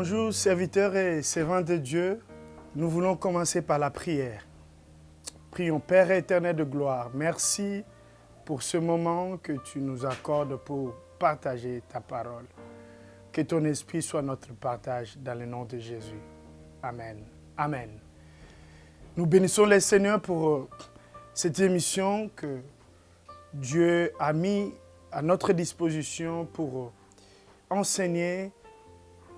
Bonjour, serviteurs et servantes de Dieu. Nous voulons commencer par la prière. Prions, Père éternel de gloire, merci pour ce moment que tu nous accordes pour partager ta parole. Que ton esprit soit notre partage dans le nom de Jésus. Amen. Amen. Nous bénissons le Seigneur pour cette émission que Dieu a mis à notre disposition pour enseigner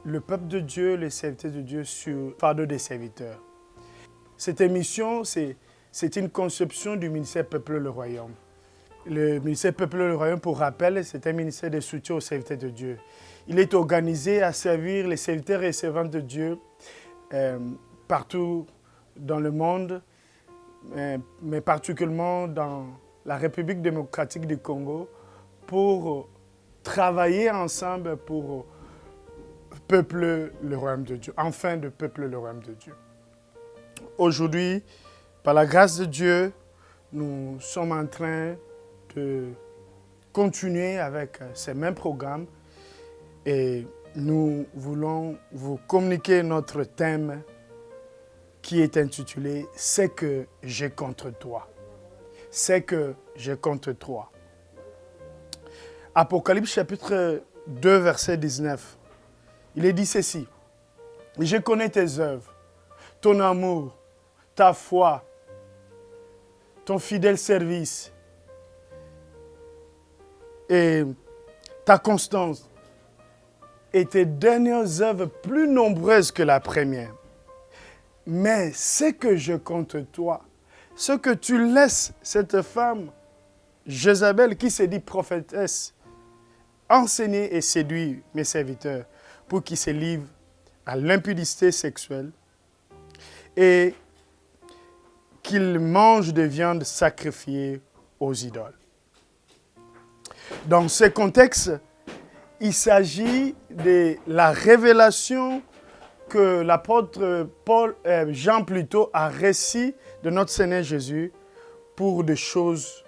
le peuple de Dieu, les serviteurs de Dieu sur le fardeau des serviteurs. Cette émission, c'est une conception du ministère Peuple le Royaume. Le ministère Peuple le Royaume, pour rappel, c'est un ministère de soutien aux serviteurs de Dieu. Il est organisé à servir les serviteurs et servantes de Dieu partout dans le monde, mais particulièrement dans la République démocratique du Congo, pour travailler ensemble pour peuple le royaume de Dieu, enfin de peuple le royaume de Dieu. Aujourd'hui, par la grâce de Dieu, nous sommes en train de continuer avec ces mêmes programmes et nous voulons vous communiquer notre thème qui est intitulé « C'est que j'ai contre toi ». C'est que j'ai contre toi. Apocalypse chapitre 2, verset 19. Il est dit ceci, « Je connais tes œuvres, ton amour, ta foi, ton fidèle service et ta constance et tes dernières œuvres plus nombreuses que la première. Mais c'est que je compte toi, ce que tu laisses cette femme, Jézabel, qui se dit prophétesse, enseigner et séduire mes serviteurs, pour qu'ils se livrent à l'impudicité sexuelle et qu'ils mangent de viande sacrifiée aux idoles. » Dans ce contexte, il s'agit de la révélation que l'apôtre Jean plutôt a reçue de notre Seigneur Jésus pour des choses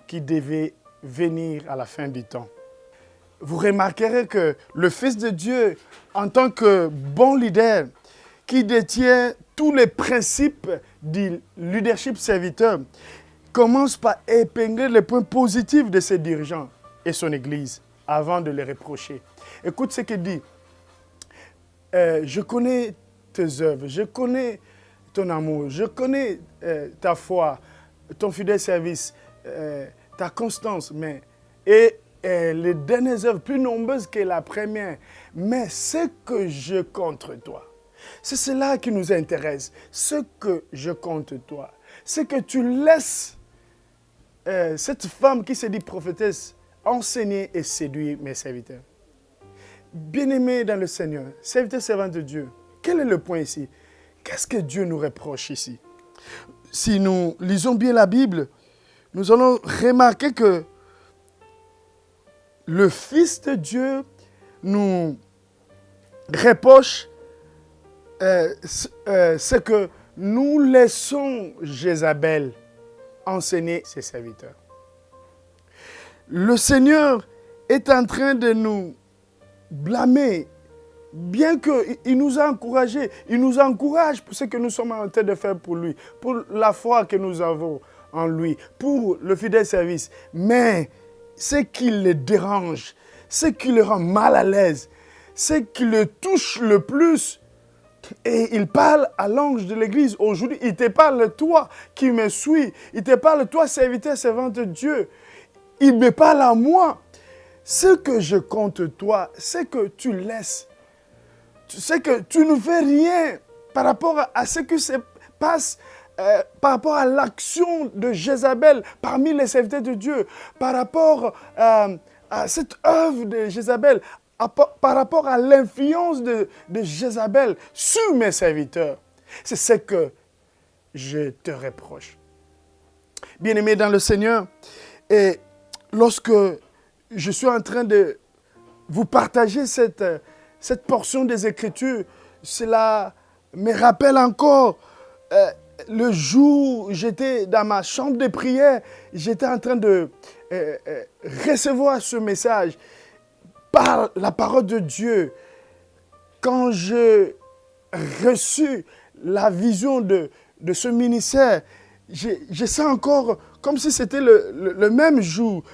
qui devaient venir à la fin du temps. Vous remarquerez que le Fils de Dieu, en tant que bon leader, qui détient tous les principes du leadership serviteur, commence par épingler les points positifs de ses dirigeants et son Église avant de les reprocher. Écoute ce qu'il dit. Je connais tes œuvres, je connais ton amour, je connais ta foi, ton fidèle service, ta constance, et les dernières œuvres plus nombreuses que la première. Mais ce que je contre toi, c'est cela qui nous intéresse. Ce que je contre toi, c'est que tu laisses cette femme qui se dit prophétesse enseigner et séduire mes serviteurs. Bien-aimés dans le Seigneur, serviteurs servants de Dieu, quel est le point ici? Qu'est-ce que Dieu nous reproche ici? Si nous lisons bien la Bible, nous allons remarquer que le Fils de Dieu nous reproche ce que nous laissons Jézabel enseigner ses serviteurs. Le Seigneur est en train de nous blâmer, bien qu'il nous a encouragés. Il nous encourage pour ce que nous sommes en train de faire pour lui, pour la foi que nous avons en lui, pour le fidèle service. Mais ce qui le dérange, ce qui le rend mal à l'aise, ce qui le touche le plus, et il parle à l'ange de l'église aujourd'hui, il te parle toi qui me suis, il te parle toi serviteur, servant de Dieu, il me parle à moi. Ce que je compte toi, c'est que tu laisses, c'est que tu ne fais rien par rapport à ce qui se passe, par rapport à l'action de Jézabel parmi les serviteurs de Dieu, par rapport à cette œuvre de Jézabel, par rapport à l'influence de Jézabel sur mes serviteurs. C'est ce que je te reproche. Bien-aimés dans le Seigneur, et lorsque je suis en train de vous partager cette portion des Écritures, cela me rappelle encore le jour où j'étais dans ma chambre de prière, j'étais en train de recevoir ce message par la parole de Dieu. quand j'ai reçu la vision de ce ministère, je sens encore comme si c'était le même jour.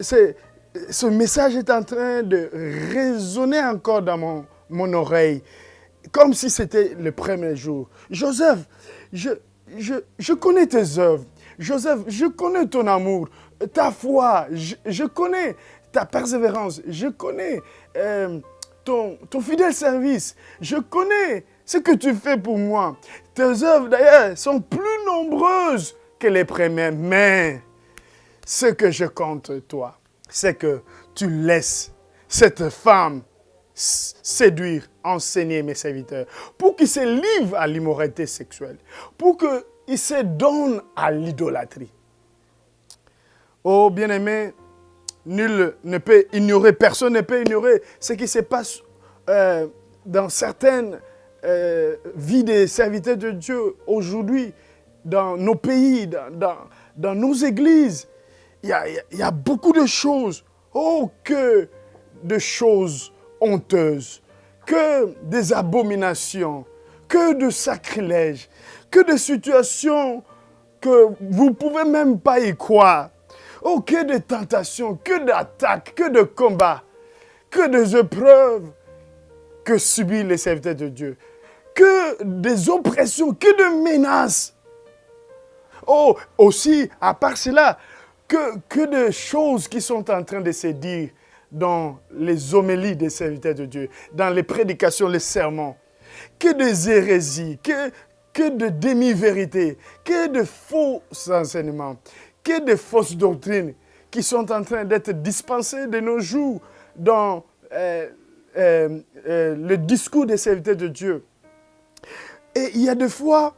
Ce message est en train de résonner encore dans mon oreille, comme si c'était le premier jour. Joseph, je connais tes œuvres. Joseph, je connais ton amour, ta foi, je connais ta persévérance, je connais ton fidèle service, je connais ce que tu fais pour moi. Tes œuvres, d'ailleurs, sont plus nombreuses que les premières, mais ce que je compte, toi, c'est que tu laisses cette femme séduire, enseigner mes serviteurs, pour qu'ils se livrent à l'immoralité sexuelle, pour qu'ils se donnent à l'idolâtrie. Oh, bien-aimé, nul ne peut ignorer, personne ne peut ignorer ce qui se passe dans certaines vies des serviteurs de Dieu aujourd'hui, dans nos pays, dans nos églises. Il y a beaucoup de choses. Oh, que de choses honteuses, que des abominations, que de sacrilèges, que de situations que vous ne pouvez même pas y croire. Oh, que de tentations, que d'attaques, que de combats, que des épreuves que subissent les serviteurs de Dieu, que des oppressions, que de menaces. Oh, aussi, à part cela, que de choses qui sont en train de se dire dans les homélies des serviteurs de Dieu, dans les prédications, les sermons, que des hérésies, que de demi-vérités, que de faux enseignements, que de fausses doctrines qui sont en train d'être dispensées de nos jours dans le discours des serviteurs de Dieu. Et il y a des fois,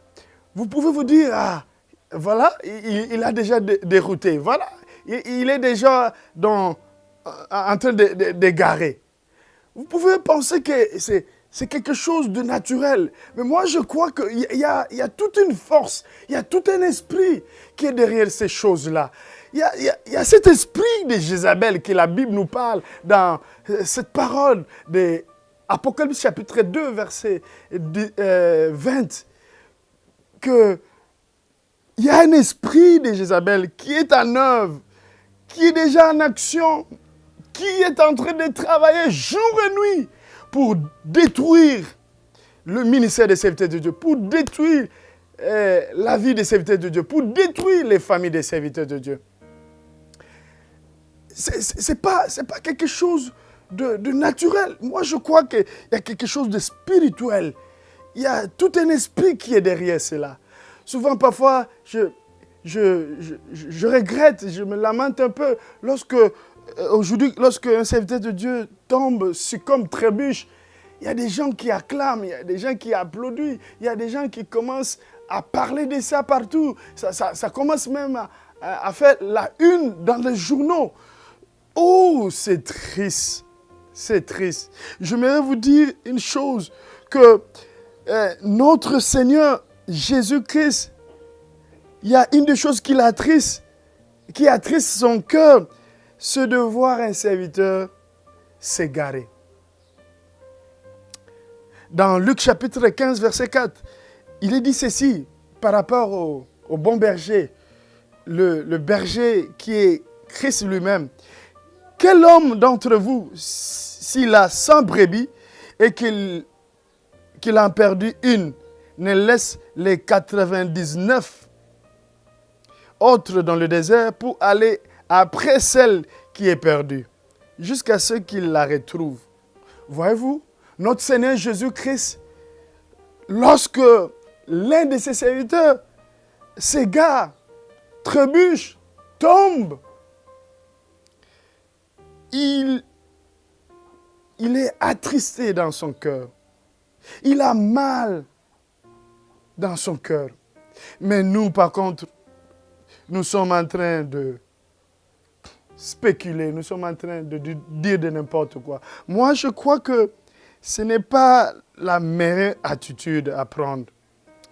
vous pouvez vous dire, ah, voilà, il a déjà dérouté, voilà, il est déjà en train d'égarer. Vous pouvez penser que c'est quelque chose de naturel, mais moi je crois qu'il y a toute une force, il y a tout un esprit qui est derrière ces choses-là. Il y a cet esprit de Jézabel que la Bible nous parle dans cette parole de Apocalypse chapitre 2, verset 20, que il y a un esprit de Jézabel qui est en œuvre, qui est déjà en action, qui est en train de travailler jour et nuit pour détruire le ministère des serviteurs de Dieu, pour détruire la vie des serviteurs de Dieu, pour détruire les familles des serviteurs de Dieu. C'est pas quelque chose de naturel. Moi, je crois qu'il y a quelque chose de spirituel. Il y a tout un esprit qui est derrière cela. Souvent, parfois, je regrette, je me lamente un peu aujourd'hui, lorsque un serviteur de Dieu tombe, succombe, trébuche. Il y a des gens qui acclament, il y a des gens qui applaudissent, il y a des gens qui commencent à parler de ça partout. Ça commence même à faire la une dans les journaux. Oh, c'est triste. C'est triste. J'aimerais vous dire une chose, que notre Seigneur Jésus-Christ, il y a une des choses qui attriste son cœur, c'est de voir un serviteur s'égarer. Dans Luc chapitre 15, verset 4, il est dit ceci par rapport au bon berger, le berger qui est Christ lui-même. Quel homme d'entre vous, s'il a 100 brebis et qu'il en a perdu une, ne laisse les 99 autres dans le désert pour aller après celle qui est perdue, jusqu'à ce qu'il la retrouve. Voyez-vous, notre Seigneur Jésus-Christ, lorsque l'un de ses serviteurs s'égare, trébuche, tombe, il est attristé dans son cœur. Il a mal dans son cœur. Mais nous, par contre, nous sommes en train de spéculer, nous sommes en train de dire de n'importe quoi. Moi, je crois que ce n'est pas la meilleure attitude à prendre.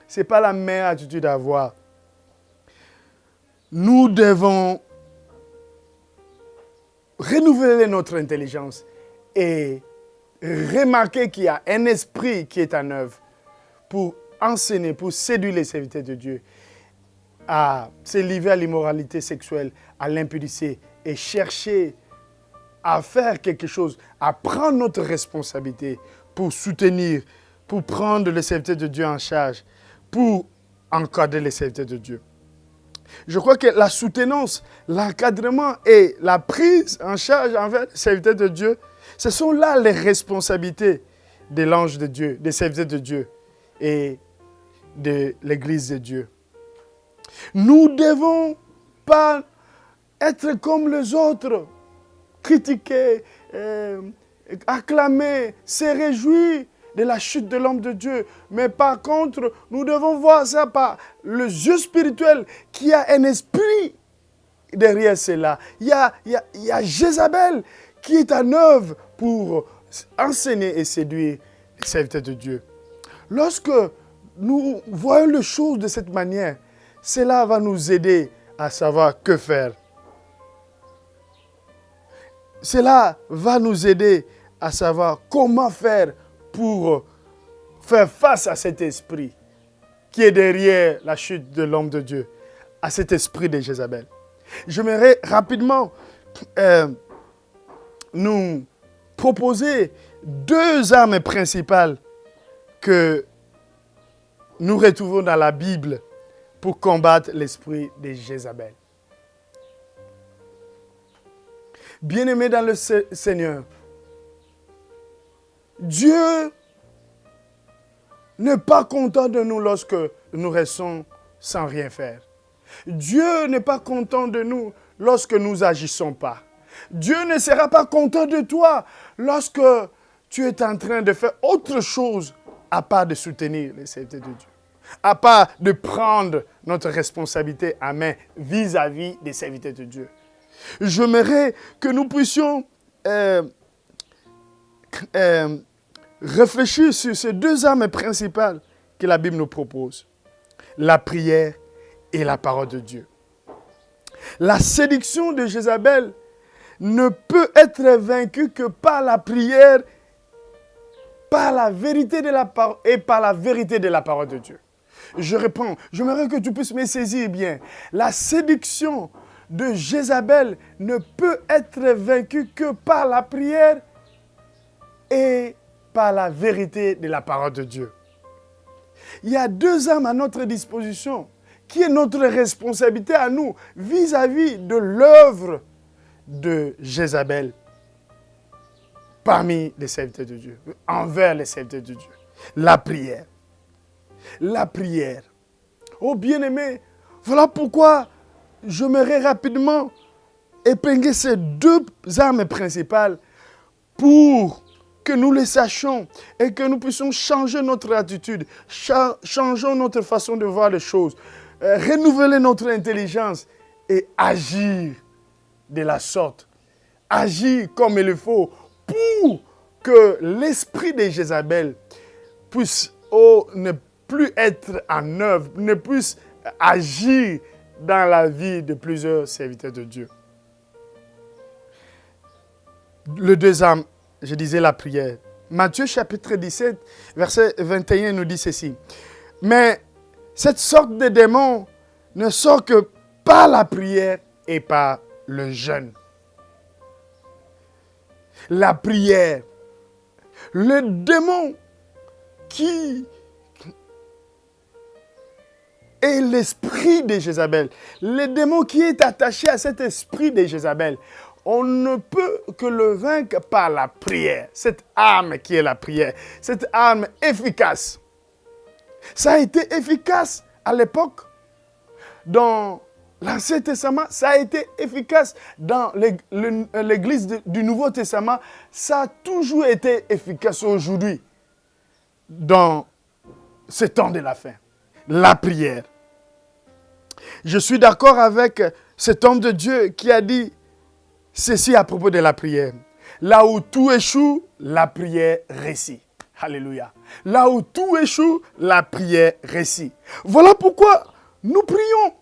Ce n'est pas la meilleure attitude à avoir. Nous devons renouveler notre intelligence et remarquer qu'il y a un esprit qui est en œuvre pour enseigner, pour séduire les serviteurs de Dieu à se livrer à l'immoralité sexuelle, à l'impudicité et chercher à faire quelque chose, à prendre notre responsabilité pour soutenir, pour prendre les serviteurs de Dieu en charge, pour encadrer les serviteurs de Dieu. Je crois que la soutenance, l'encadrement et la prise en charge envers les serviteurs de Dieu, ce sont là les responsabilités de l'ange de Dieu, des serviteurs de Dieu et de l'Église de Dieu. Nous ne devons pas être comme les autres, critiquer, acclamer, se réjouir de la chute de l'homme de Dieu. Mais par contre, nous devons voir ça par le yeux spirituel, qui a un esprit derrière cela. Il y a Jézabel qui est en œuvre pour enseigner et séduire les serviteurs de Dieu. Lorsque nous voyons les choses de cette manière, cela va nous aider à savoir que faire. Cela va nous aider à savoir comment faire pour faire face à cet esprit qui est derrière la chute de l'homme de Dieu, à cet esprit de Jézabel. J'aimerais rapidement nous proposer 2 armes principales que nous retrouvons dans la Bible pour combattre l'esprit de Jézabel. Bien-aimés dans le Seigneur, Dieu n'est pas content de nous lorsque nous restons sans rien faire. Dieu n'est pas content de nous lorsque nous n'agissons pas. Dieu ne sera pas content de toi lorsque tu es en train de faire autre chose à part de soutenir les serviteurs de Dieu, à part de prendre notre responsabilité à main vis-à-vis des serviteurs de Dieu. J'aimerais que nous puissions réfléchir sur ces 2 armes principales que la Bible nous propose. La prière et la parole de Dieu. La séduction de Jézabel ne peut être vaincue que par la prière, par la vérité de la parole et par la vérité de la parole de Dieu. Je réponds, j'aimerais que tu puisses me saisir bien. La séduction de Jézabel ne peut être vaincue que par la prière et par la vérité de la parole de Dieu. Il y a 2 armes à notre disposition, qui est notre responsabilité à nous vis-à-vis de l'œuvre de Jézabel parmi les serviteurs de Dieu, envers les serviteurs de Dieu. La prière. La prière. Oh bien-aimé, voilà pourquoi j'aimerais rapidement épingler ces 2 armes principales pour que nous les sachions et que nous puissions changer notre attitude, changeons notre façon de voir les choses, renouveler notre intelligence et agir de la sorte. Agir comme il le faut pour que l'esprit de Jézabel puisse ne plus être en œuvre, ne puisse agir dans la vie de plusieurs serviteurs de Dieu. Le 2 armes, je disais la prière. Matthieu chapitre 17, verset 21 nous dit ceci. Mais cette sorte de démon ne sort que par la prière et par le jeûne. La prière. Le démon qui est l'esprit de Jézabel. Le démon qui est attaché à cet esprit de Jézabel. On ne peut que le vaincre par la prière. Cette arme qui est la prière. Cette arme efficace. Ça a été efficace à l'époque. Dans l'Ancien Testament, ça a été efficace. Dans l'Église du Nouveau Testament, ça a toujours été efficace aujourd'hui. Dans ce temps de la fin. La prière. Je suis d'accord avec cet homme de Dieu qui a dit ceci à propos de la prière. Là où tout échoue, la prière réussit. Alléluia. Là où tout échoue, la prière réussit. Voilà pourquoi nous prions.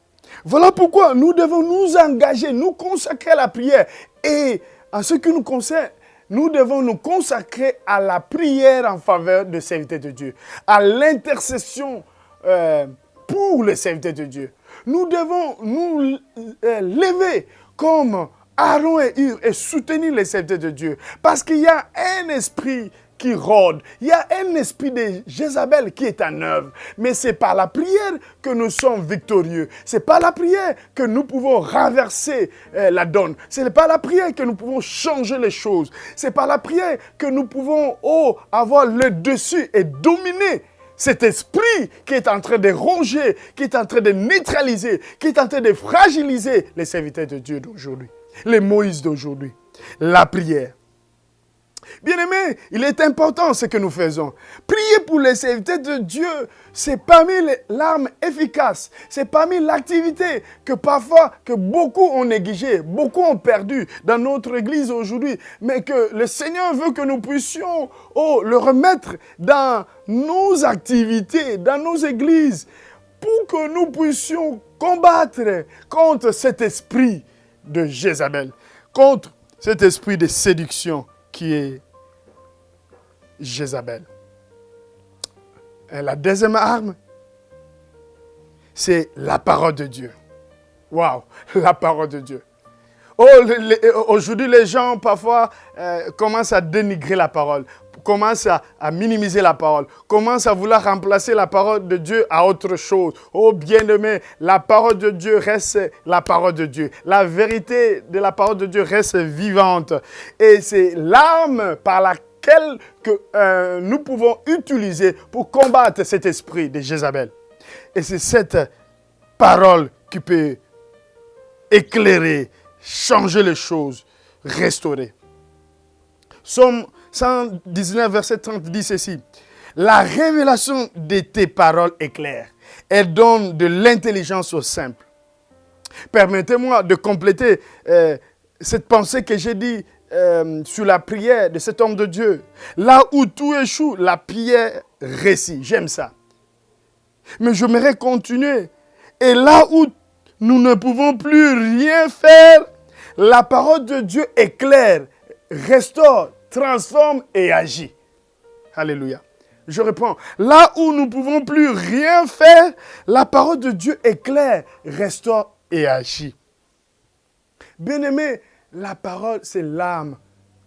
Voilà pourquoi nous devons nous engager, nous consacrer à la prière. Et en ce qui nous concerne, nous devons nous consacrer à la prière en faveur des serviteurs de Dieu, à l'intercession pour les serviteurs de Dieu. Nous devons nous lever comme Aaron et Hur et soutenir les serviteurs de Dieu. Parce qu'il y a un esprit qui rôde. Il y a un esprit de Jézabel qui est en œuvre. Mais c'est par la prière que nous sommes victorieux. C'est par la prière que nous pouvons renverser la donne. C'est par la prière que nous pouvons changer les choses. C'est par la prière que nous pouvons avoir le dessus et dominer cet esprit qui est en train de ronger, qui est en train de neutraliser, qui est en train de fragiliser les serviteurs de Dieu d'aujourd'hui, les Moïse d'aujourd'hui. La prière. Bien-aimés, il est important ce que nous faisons. Prier pour les serviteurs de Dieu, c'est parmi l'arme efficace. C'est parmi l'activité que parfois, que beaucoup ont négligé, beaucoup ont perdu dans notre église aujourd'hui. Mais que le Seigneur veut que nous puissions le remettre dans nos activités, dans nos églises, pour que nous puissions combattre contre cet esprit de Jézabel, contre cet esprit de séduction qui est Jézabel. Et la deuxième arme, c'est la parole de Dieu. Waouh, la parole de Dieu. Aujourd'hui, les gens, parfois, commencent à dénigrer la parole, commencent à minimiser la parole, commencent à vouloir remplacer la parole de Dieu à autre chose. Oh, bien-aimé, la parole de Dieu reste la parole de Dieu. La vérité de la parole de Dieu reste vivante. Et c'est l'arme par laquelle que nous pouvons utiliser pour combattre cet esprit de Jézabel. Et c'est cette parole qui peut éclairer, changer les choses, restaurer. Psaume 119, verset 30 dit ceci. La révélation de tes paroles est claire. Elle donne de l'intelligence aux simples. Permettez-moi de compléter cette pensée que j'ai dit sur la prière de cet homme de Dieu. Là où tout échoue, la prière réussit. J'aime ça. Mais j'aimerais continuer. Et là où nous ne pouvons plus rien faire, la parole de Dieu éclaire, restaure, transforme et agit. Alléluia. Je reprends. Là où nous ne pouvons plus rien faire, la parole de Dieu éclaire, restaure et agit. Bien-aimés, la parole, c'est l'arme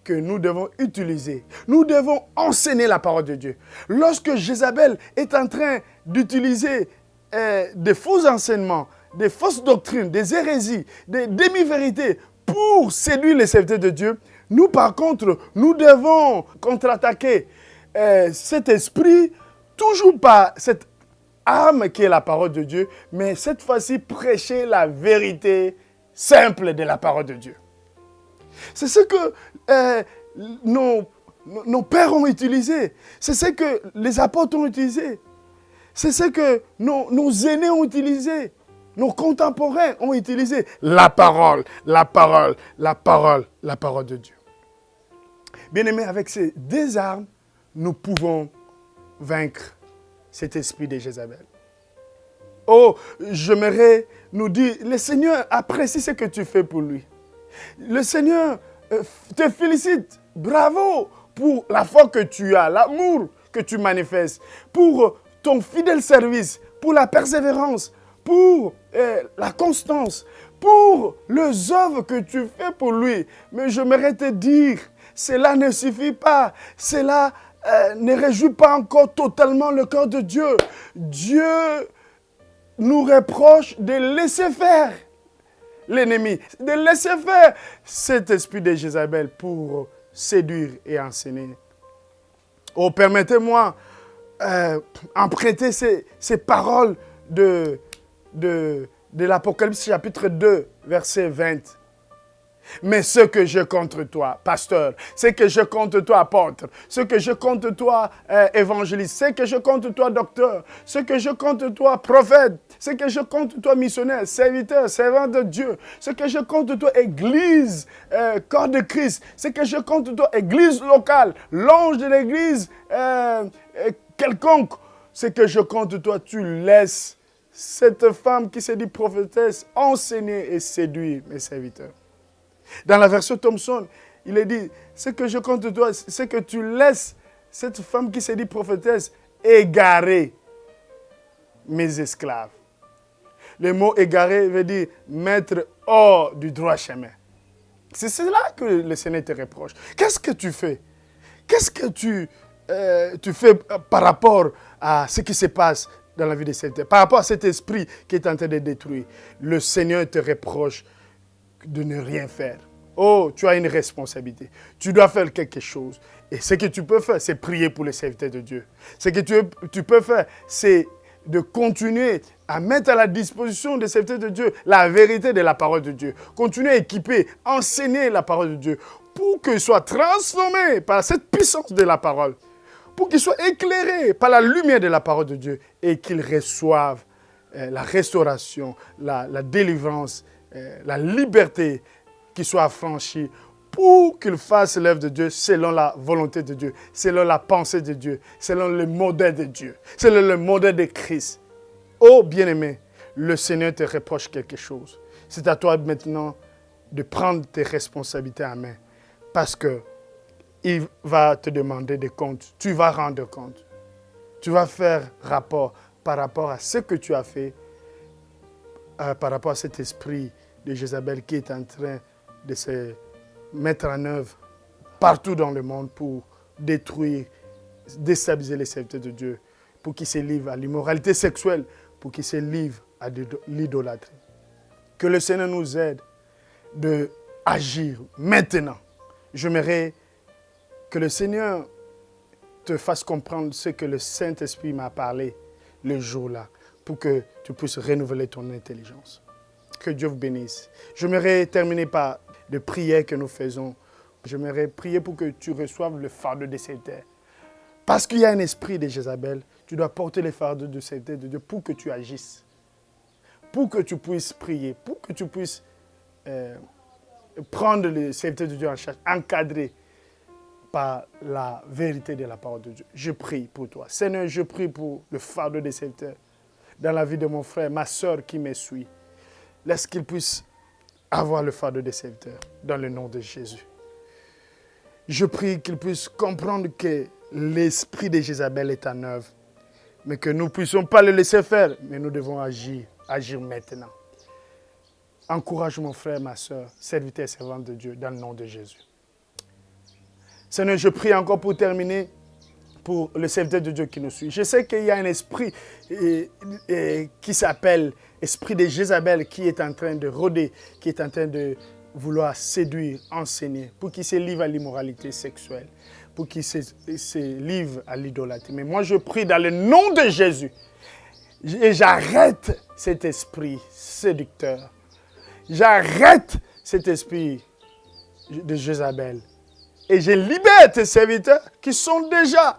que nous devons utiliser. Nous devons enseigner la parole de Dieu. Lorsque Jézabel est en train d'utiliser des faux enseignements, des fausses doctrines, des hérésies, des demi-vérités pour séduire les serviteurs de Dieu, nous, par contre, nous devons contre-attaquer cet esprit, toujours par cette arme qui est la parole de Dieu, mais cette fois-ci, prêcher la vérité simple de la parole de Dieu. C'est ce que nos pères ont utilisé. C'est ce que les apôtres ont utilisé. C'est ce que nos aînés ont utilisé. Nos contemporains ont utilisé. La parole, la parole, la parole, la parole de Dieu. Bien-aimés, avec ces deux armes, nous pouvons vaincre cet esprit de Jézabel. Oh, j'aimerais nous dire, le Seigneur apprécie ce que tu fais pour lui. Le Seigneur te félicite. Bravo pour la foi que tu as, l'amour que tu manifestes, pour ton fidèle service, pour la persévérance, pour la constance, pour les œuvres que tu fais pour lui. Mais j'aimerais te dire, cela ne suffit pas. Cela ne réjouit pas encore totalement le cœur de Dieu. Dieu nous reproche de laisser faire l'ennemi, de laisser faire cet esprit de Jézabel pour séduire et enseigner. Oh, permettez-moi emprunter ces paroles de l'Apocalypse chapitre 2, verset 20. Mais ce que je contre toi, pasteur, ce que je contre toi, apôtre, ce que je contre toi, évangéliste, ce que je contre toi, docteur, ce que je contre toi, prophète, ce que je contre toi, missionnaire, serviteur, servant de Dieu, ce que je contre toi, église, corps de Christ, ce que je contre toi, église locale, l'ange de l'église, quelconque, ce que je contre toi, tu laisses cette femme qui se dit prophétesse enseigner et séduire mes serviteurs. Dans la version Thomson, Il est dit, ce que je compte de toi, c'est que tu laisses cette femme qui s'est dit prophétesse égarer mes esclaves. Le mot égarer veut dire mettre hors du droit chemin. C'est cela que le Seigneur te reproche. Qu'est-ce que tu fais? Qu'est-ce que tu fais par rapport à ce qui se passe dans la vie de cet homme, par rapport à cet esprit qui est en train de détruire? Le Seigneur te reproche de ne rien faire. Oh, tu as une responsabilité. Tu dois faire quelque chose. Et ce que tu peux faire, c'est prier pour les serviteurs de Dieu. Ce que tu peux faire, c'est de continuer à mettre à la disposition des serviteurs de Dieu la vérité de la parole de Dieu. Continuer à équiper, enseigner la parole de Dieu pour qu'ils soient transformés par cette puissance de la parole, pour qu'ils soient éclairés par la lumière de la parole de Dieu et qu'ils reçoivent la restauration, la délivrance, la liberté qui soit affranchie pour qu'ils fassent l'œuvre de Dieu selon la volonté de Dieu, selon la pensée de Dieu, selon le modèle de Dieu, selon le modèle de Christ. Oh bien-aimé, le Seigneur te reproche quelque chose. C'est à toi maintenant de prendre tes responsabilités en main parce qu'il va te demander des comptes. Tu vas rendre compte. Tu vas faire rapport par rapport à ce que tu as fait, par rapport à cet esprit de Jézabel qui est en train de se mettre en œuvre partout dans le monde pour détruire, déstabiliser les serviteurs de Dieu, pour qu'ils se livrent à l'immoralité sexuelle, pour qu'ils se livrent à l'idolâtrie. Que le Seigneur nous aide d'agir maintenant. J'aimerais que le Seigneur te fasse comprendre ce que le Saint-Esprit m'a parlé le jour-là, pour que tu puisses renouveler ton intelligence. Que Dieu vous bénisse. J'aimerais terminer par des prières que nous faisons. J'aimerais prier pour que tu reçoives le fardeau des serviteurs. Parce qu'il y a un esprit de Jézabel, tu dois porter le fardeau de serviteurs de Dieu pour que tu agisses. Pour que tu puisses prier, pour que tu puisses prendre les serviteurs de Dieu en charge, encadrés par la vérité de la parole de Dieu. Je prie pour toi. Seigneur, je prie pour le fardeau des serviteurs dans la vie de mon frère, ma soeur qui me suit. Laisse qu'il puisse avoir le fardeau des serviteurs dans le nom de Jésus. Je prie qu'il puisse comprendre que l'esprit de Jézabel est en œuvre, mais que nous ne puissions pas le laisser faire, mais nous devons agir maintenant. Encourage mon frère, ma soeur, serviteur et servante de Dieu, dans le nom de Jésus. Seigneur, je prie encore pour terminer pour le serviteur de Dieu qui nous suit. Je sais qu'il y a un esprit qui s'appelle esprit de Jézabel qui est en train de rôder, qui est en train de vouloir séduire, enseigner, pour qu'il se livre à l'immoralité sexuelle, pour qu'il se livre à l'idolâtrie. Mais moi, je prie dans le nom de Jésus et j'arrête cet esprit séducteur. J'arrête cet esprit de Jézabel. Et je libère tes serviteurs qui sont déjà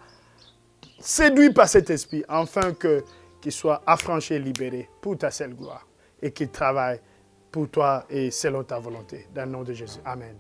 séduits par cet esprit, afin qu'ils soient affranchis et libérés pour ta seule gloire et qu'ils travaillent pour toi et selon ta volonté. Dans le nom de Jésus. Amen.